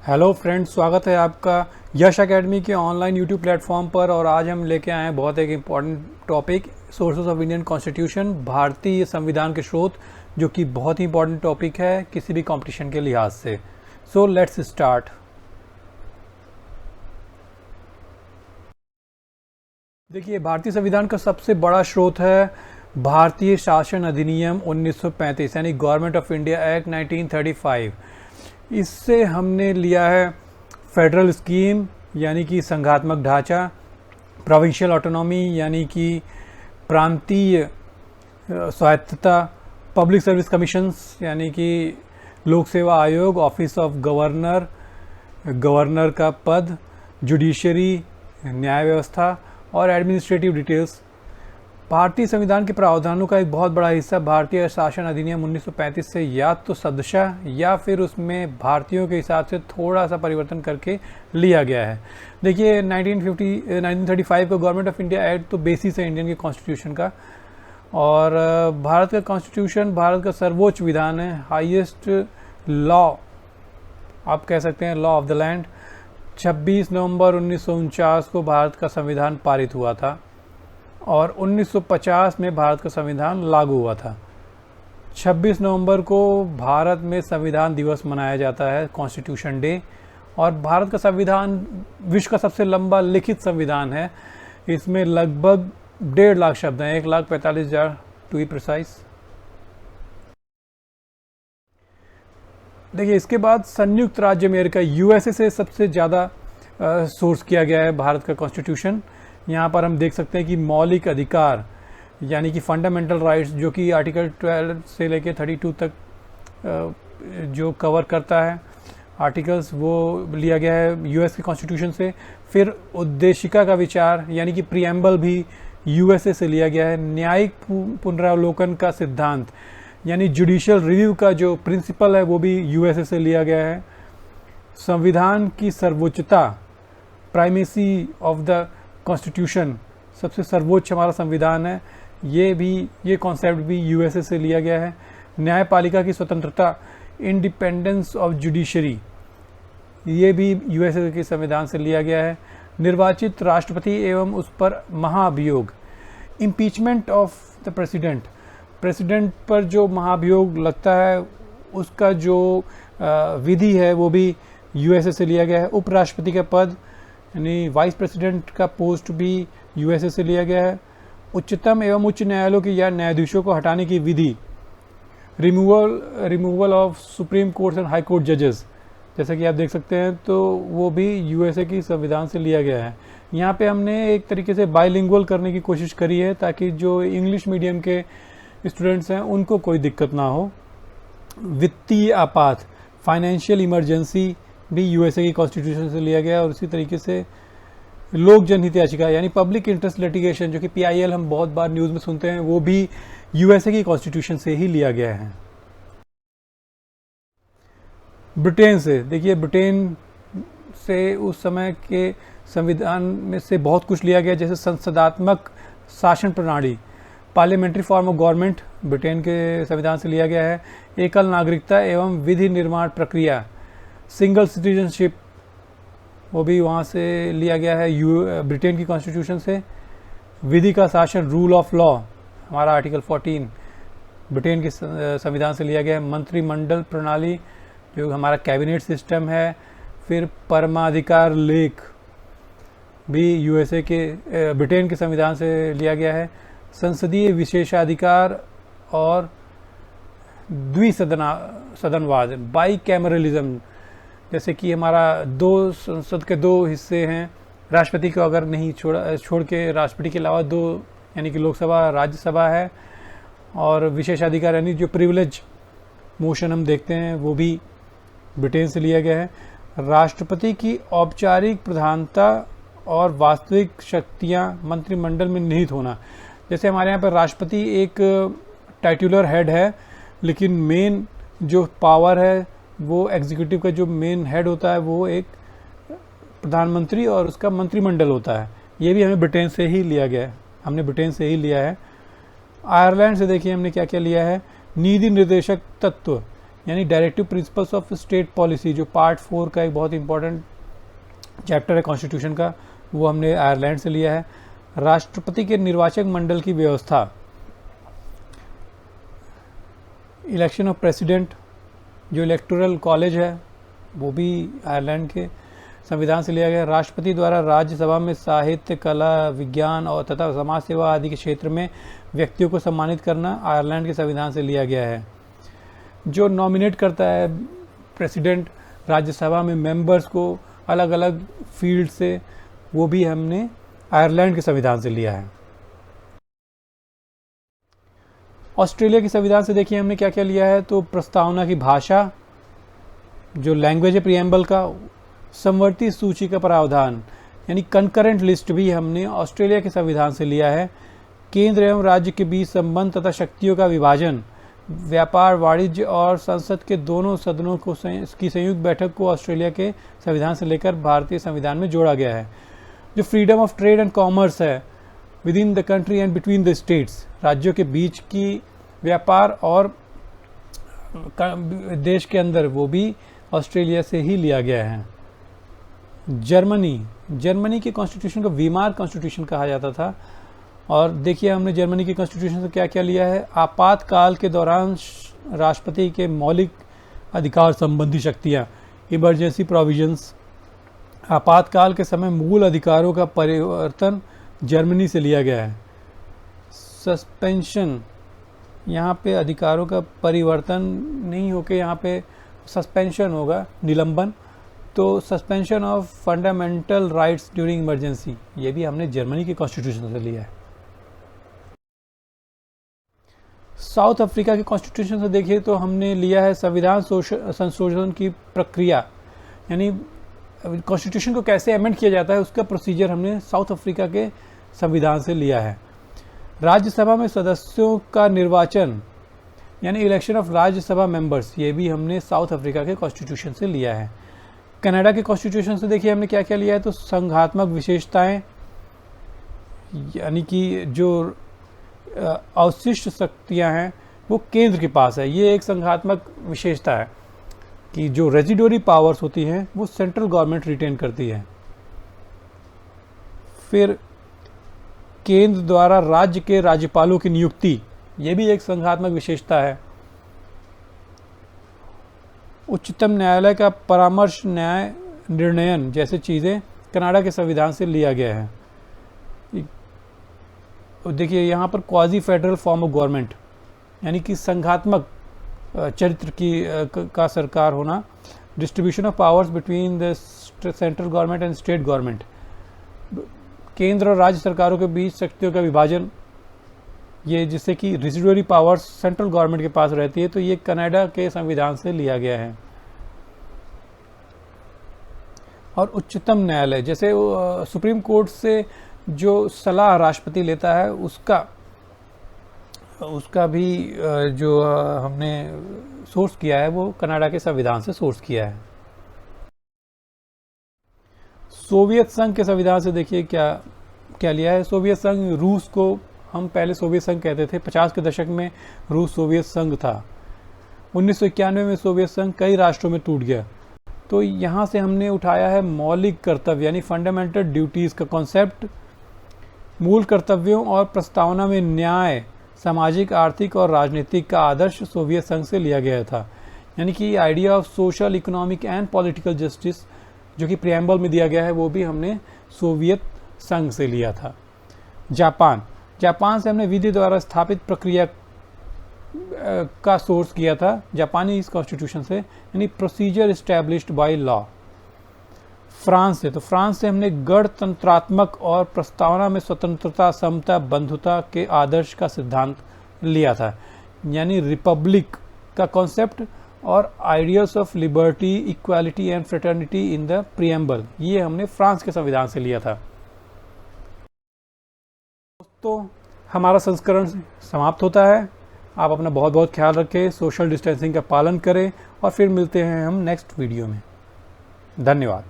Hello friends, स्वागत है आपका यश एकेडमी के ऑनलाइन यूट्यूब प्लेटफॉर्म पर। और आज हम लेके आए हैं बहुत एक important topic, sources of Indian constitution, भारतीय संविधान के स्रोत, जो कि बहुत ही इंपॉर्टेंट टॉपिक है किसी भी कंपटीशन के लिहाज से। So let's start. देखिए, भारतीय संविधान का सबसे बड़ा स्रोत है भारतीय शासन अधिनियम 1935 यानी गवर्नमेंट ऑफ इंडिया एक्ट 1935। इससे हमने लिया है फेडरल स्कीम यानी कि संघात्मक ढांचा, प्रोविंशियल ऑटोनॉमी यानी कि प्रांतीय स्वायत्तता, पब्लिक सर्विस कमीशंस यानी कि लोक सेवा आयोग, ऑफिस ऑफ गवर्नर, गवर्नर का पद, जुडिशरी न्याय व्यवस्था और एडमिनिस्ट्रेटिव डिटेल्स। भारतीय संविधान के प्रावधानों का एक बहुत बड़ा हिस्सा भारतीय शासन अधिनियम 1935 से या तो सदस्यः या फिर उसमें भारतीयों के हिसाब से थोड़ा सा परिवर्तन करके लिया गया है। देखिए, 1935 का गवर्नमेंट ऑफ इंडिया एक्ट तो बेसिस है इंडियन के कॉन्स्टिट्यूशन का, और भारत का कॉन्स्टिट्यूशन भारत का सर्वोच्च विधान है, हाईएस्ट लॉ आप कह सकते हैं, लॉ ऑफ द लैंड। 26 नवंबर 1949 को भारत का संविधान पारित हुआ था और 1950 में भारत का संविधान लागू हुआ था। 26 नवंबर को भारत में संविधान दिवस मनाया जाता है, कॉन्स्टिट्यूशन डे। और भारत का संविधान विश्व का सबसे लंबा लिखित संविधान है। इसमें लगभग 1.5 लाख शब्द हैं, 1,45,000 टू बी प्रिसाइज। देखिए, इसके बाद संयुक्त राज्य अमेरिका यूएसए से सबसे ज़्यादा सोर्स किया गया है भारत का कॉन्स्टिट्यूशन। यहाँ पर हम देख सकते हैं कि मौलिक अधिकार यानी कि फंडामेंटल राइट्स, जो कि आर्टिकल 12 से लेके 32 तक जो कवर करता है आर्टिकल्स, वो लिया गया है यूएस के कॉन्स्टिट्यूशन से। फिर उद्देशिका का विचार यानी कि प्रीएम्बल भी यूएसए से लिया गया है। न्यायिक पुनरावलोकन का सिद्धांत यानी जुडिशियल रिव्यू का जो प्रिंसिपल है वो भी यूएसए से लिया गया है। संविधान की सर्वोच्चता, प्राइमेसी ऑफ द कॉन्स्टिट्यूशन, सबसे सर्वोच्च हमारा संविधान है, ये कॉन्सेप्ट भी यूएसए से लिया गया है। न्यायपालिका की स्वतंत्रता, इंडिपेंडेंस ऑफ जुडिशरी, ये भी यूएसए के संविधान से लिया गया है। निर्वाचित राष्ट्रपति एवं उस पर महाभियोग, इम्पीचमेंट ऑफ द प्रेसिडेंट पर जो महाभियोग लगता है उसका जो विधि है वो भी यूएसए से लिया गया है। उपराष्ट्रपति का पद यानी वाइस प्रेसिडेंट का पोस्ट भी यूएसए से लिया गया है। उच्चतम एवं उच्च न्यायालयों के या न्यायाधीशों को हटाने की विधि, removal of supreme court and high court जजेस, जैसा कि आप देख सकते हैं, तो वो भी यूएसए की संविधान से लिया गया है। यहाँ पे हमने एक तरीके से बाइलिंगुअल करने की कोशिश करी है ताकि जो इंग्लिश मीडियम के स्टूडेंट्स हैं उनको कोई दिक्कत ना हो। वित्तीय आपात, फाइनेंशियल इमरजेंसी भी यूएसए की कॉन्स्टिट्यूशन से लिया गया है। और इसी तरीके से लोक जनहित याचिका यानी पब्लिक इंटरेस्ट लिटिगेशन, जो कि पीआईएल हम बहुत बार न्यूज़ में सुनते हैं, वो भी यूएसए की कॉन्स्टिट्यूशन से ही लिया गया है। ब्रिटेन से, देखिए, ब्रिटेन से उस समय के संविधान में से बहुत कुछ लिया गया, जैसे संसदात्मक शासन प्रणाली, parliamentary form of government Britain के संविधान से लिया गया है। एकल नागरिकता एवं विधि निर्माण प्रक्रिया, सिंगल सिटीजनशिप, वो भी वहाँ से लिया गया है ब्रिटेन की कॉन्स्टिट्यूशन से। विधि का शासन, रूल ऑफ लॉ, हमारा आर्टिकल 14 ब्रिटेन के संविधान से लिया गया है। मंत्रिमंडल प्रणाली, जो हमारा कैबिनेट सिस्टम है। फिर परमाधिकार लेख भी यूएसए के ब्रिटेन के संविधान से लिया गया है। संसदीय विशेषाधिकार और द्विसदनवाद, बाई कैमरलिज्म, जैसे कि हमारा संसद के दो हिस्से हैं, राष्ट्रपति को अगर नहीं छोड़ के राष्ट्रपति के अलावा दो, यानी कि लोकसभा राज्यसभा है। और विशेषाधिकार यानी जो प्रिविलेज मोशन हम देखते हैं वो भी ब्रिटेन से लिया गया है। राष्ट्रपति की औपचारिक प्रधानता और वास्तविक शक्तियां मंत्रिमंडल में निहित होना, जैसे हमारे यहाँ पर राष्ट्रपति एक टाइटुलर हेड है, लेकिन मेन जो पावर है वो एग्जीक्यूटिव का जो मेन हेड होता है वो एक प्रधानमंत्री और उसका मंत्रिमंडल होता है। ये भी हमें ब्रिटेन से ही लिया गया है, हमने ब्रिटेन से ही लिया है। आयरलैंड से देखिए हमने क्या क्या लिया है। नीति निर्देशक तत्व यानी directive principles of state policy, जो पार्ट 4 का एक बहुत इंपॉर्टेंट चैप्टर है कॉन्स्टिट्यूशन का, वो हमने आयरलैंड से लिया है। राष्ट्रपति के निर्वाचक मंडल की व्यवस्था, इलेक्शन ऑफ प्रेसिडेंट, जो इलेक्टोरल कॉलेज है वो भी आयरलैंड के संविधान से लिया गया। राष्ट्रपति द्वारा राज्यसभा में साहित्य, कला, विज्ञान और तथा समाज सेवा आदि के क्षेत्र में व्यक्तियों को सम्मानित करना आयरलैंड के संविधान से लिया गया है। जो नॉमिनेट करता है प्रेसिडेंट राज्यसभा में मेंबर्स को अलग अलग फील्ड से, वो भी हमने आयरलैंड के संविधान से लिया है। ऑस्ट्रेलिया के संविधान से देखिए हमने क्या क्या लिया है। तो प्रस्तावना की भाषा, जो लैंग्वेज है प्रिएम्बल का, समवर्ती सूची का प्रावधान यानी कंकरेंट लिस्ट भी हमने ऑस्ट्रेलिया के संविधान से लिया है। केंद्र एवं राज्य के बीच संबंध तथा शक्तियों का विभाजन, व्यापार, वाणिज्य और संसद के दोनों सदनों को की संयुक्त बैठक को ऑस्ट्रेलिया के संविधान से लेकर भारतीय संविधान में जोड़ा गया है। जो freedom of trade and commerce है within the country and between the states, राज्यों के बीच की व्यापार और देश के अंदर, वो भी ऑस्ट्रेलिया से ही लिया गया है। जर्मनी के कॉन्स्टिट्यूशन को वीमार कॉन्स्टिट्यूशन कहा जाता था। और देखिए हमने जर्मनी के कॉन्स्टिट्यूशन से क्या क्या लिया है। आपातकाल के दौरान राष्ट्रपति के मौलिक अधिकार संबंधी शक्तियाँ, इमरजेंसी प्रोविजंस, आपातकाल के समय मूल अधिकारों का परिवर्तन जर्मनी से लिया गया है। सस्पेंशन, यहाँ पे अधिकारों का परिवर्तन नहीं होकर यहाँ पे सस्पेंशन होगा, निलंबन। तो suspension of fundamental rights during emergency, ये भी हमने जर्मनी के कॉन्स्टिट्यूशन से लिया है। साउथ अफ्रीका के कॉन्स्टिट्यूशन से देखिए तो हमने लिया है संविधान संशोधन की प्रक्रिया, यानी कॉन्स्टिट्यूशन को कैसे अमेंड किया जाता है उसका प्रोसीजर हमने साउथ अफ्रीका के संविधान से लिया है। राज्यसभा में सदस्यों का निर्वाचन यानी इलेक्शन ऑफ राज्यसभा मेंबर्स, ये भी हमने साउथ अफ्रीका के कॉन्स्टिट्यूशन से लिया है। कनाडा के कॉन्स्टिट्यूशन से देखिए हमने क्या क्या लिया है। तो संघात्मक विशेषताएं, यानी कि जो अवशिष्ट शक्तियां हैं वो केंद्र के पास है, ये एक संघात्मक विशेषता है कि जो रेजिडोरी पावर्स होती हैं वो सेंट्रल गवर्नमेंट रिटेन करती है। फिर केंद्र द्वारा राज्य के राज्यपालों की नियुक्ति, ये भी एक संघात्मक विशेषता है। उच्चतम न्यायालय का परामर्श, न्याय निर्णयन जैसे चीज़ें कनाडा के संविधान से लिया गया है। देखिए यहाँ पर quasi federal form of government, यानी कि संघात्मक चरित्र की का सरकार होना। Distribution of powers between the central government and state government, केंद्र और राज्य सरकारों के बीच शक्तियों का विभाजन, ये जिससे कि रेजिडुअरी पावर्स सेंट्रल गवर्नमेंट के पास रहती है, तो ये कनाडा के संविधान से लिया गया है। और उच्चतम न्यायालय, जैसे सुप्रीम कोर्ट से जो सलाह राष्ट्रपति लेता है उसका भी जो हमने सोर्स किया है वो कनाडा के संविधान से सोर्स किया है। सोवियत संघ के संविधान से देखिए क्या क्या लिया है। सोवियत संघ, रूस को हम पहले सोवियत संघ कहते थे, 50 के दशक में रूस सोवियत संघ था। 1991 में सोवियत संघ कई राष्ट्रों में टूट गया। तो यहाँ से हमने उठाया है मौलिक कर्तव्य यानी फंडामेंटल ड्यूटीज़ का कॉन्सेप्ट। मूल कर्तव्यों और प्रस्तावना में न्याय, सामाजिक, आर्थिक और राजनीतिक का आदर्श सोवियत संघ से लिया गया था। यानी कि idea of social, economic and political justice जो कि प्रिएम्बल में दिया गया है वो भी हमने सोवियत संघ से लिया था। जापान से हमने विधि द्वारा स्थापित प्रक्रिया का सोर्स किया था जापानी इस कॉन्स्टिट्यूशन से, यानी procedure established by law. France से हमने गणतंत्रात्मक और प्रस्तावना में स्वतंत्रता, समता, बंधुता के आदर्श का सिद्धांत लिया था, यानी रिपब्लिक का कॉन्सेप्ट और ideals of liberty, equality and fraternity in the preamble, ये हमने फ्रांस के संविधान से लिया था। दोस्तों हमारा संस्करण समाप्त होता है। आप अपना बहुत बहुत ख्याल रखें, सोशल डिस्टेंसिंग का पालन करें और फिर मिलते हैं हम नेक्स्ट वीडियो में। धन्यवाद।